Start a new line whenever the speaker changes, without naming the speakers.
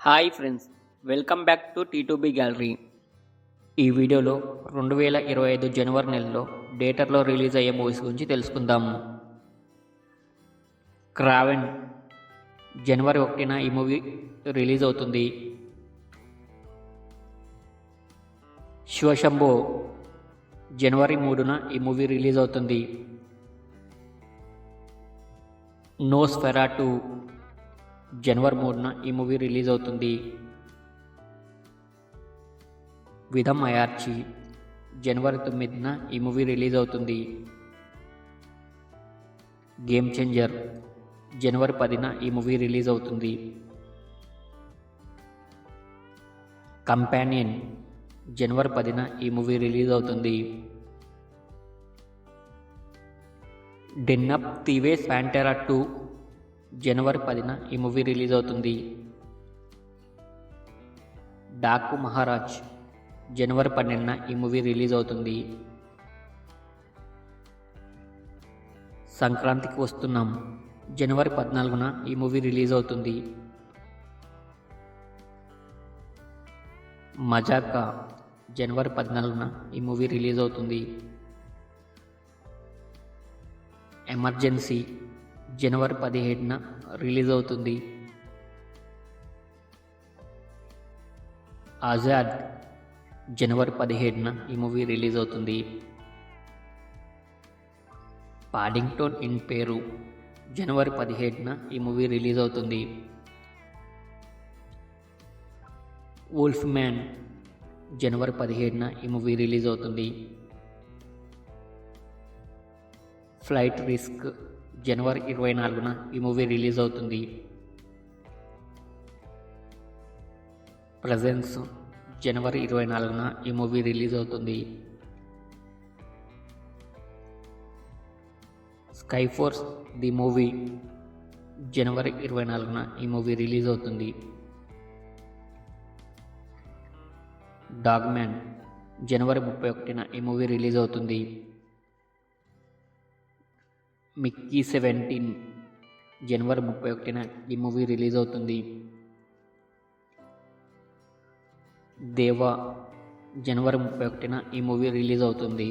Hi friends, welcome back to T two B gallery. ఈ వీడియోలో 2025 జనవరి నెలలో థియేటర్లో రిలీజ్ అయ్యే మూవీస్ గురించి తెలుసుకుందాం. క్రావెన్ జనవరి 1న ఈ మూవీ రిలీజ్ అవుతుంది. శివశంభో జనవరి 3న ఈ మూవీ రిలీజ్ అవుతుంది. నోస్ఫెరాటు జనవరి 3న ఈ మూవీ రిలీజ్ అవుతుంది. విధం అయార్చి జనవరి 9న ఈ మూవీ రిలీజ్ అవుతుంది. గేమ్ చేంజర్ జనవరి 10న ఈ మూవీ రిలీజ్ అవుతుంది. కంపానియన్ జనవరి 10న ఈ మూవీ రిలీజ్ అవుతుంది. డెన్ అప్ థీవేస్ ప్యాంటెరా 2 జనవరి 10న ఈ మూవీ రిలీజ్ అవుతుంది. డాకు మహారాజ్ జనవరి 12న ఈ మూవీ రిలీజ్ అవుతుంది. సంక్రాంతికి వస్తున్నాం జనవరి 14న ఈ మూవీ రిలీజ్ అవుతుంది. మజాకా జనవరి 14న ఈ మూవీ రిలీజ్ అవుతుంది. ఎమర్జెన్సీ జనవరి 17న రిలీజ్ అవుతుంది. ఆజాద్ జనవరి 17న ఈ మూవీ రిలీజ్ అవుతుంది. పాడింగ్టన్ ఇన్ పేరు జనవరి 17న ఈ మూవీ రిలీజ్ అవుతుంది. వూల్ఫ్ మ్యాన్ జనవరి 17న ఈ మూవీ రిలీజ్ అవుతుంది. ఫ్లైట్ రిస్క్ జనవరి 24న ఈ మూవీ రిలీజ్ అవుతుంది. ప్రెజెన్స్ జనవరి 24న ఈ మూవీ రిలీజ్ అవుతుంది. స్కై ఫోర్స్ ది మూవీ జనవరి 24న ఈ మూవీ రిలీజ్ అవుతుంది. డాగ్ మ్యాన్ జనవరి 31న ఈ మూవీ రిలీజ్ అవుతుంది. మిక్కీ 17 జనవరి 31న ఈ మూవీ రిలీజ్ అవుతుంది. దేవా జనవరి 31న ఈ మూవీ రిలీజ్ అవుతుంది.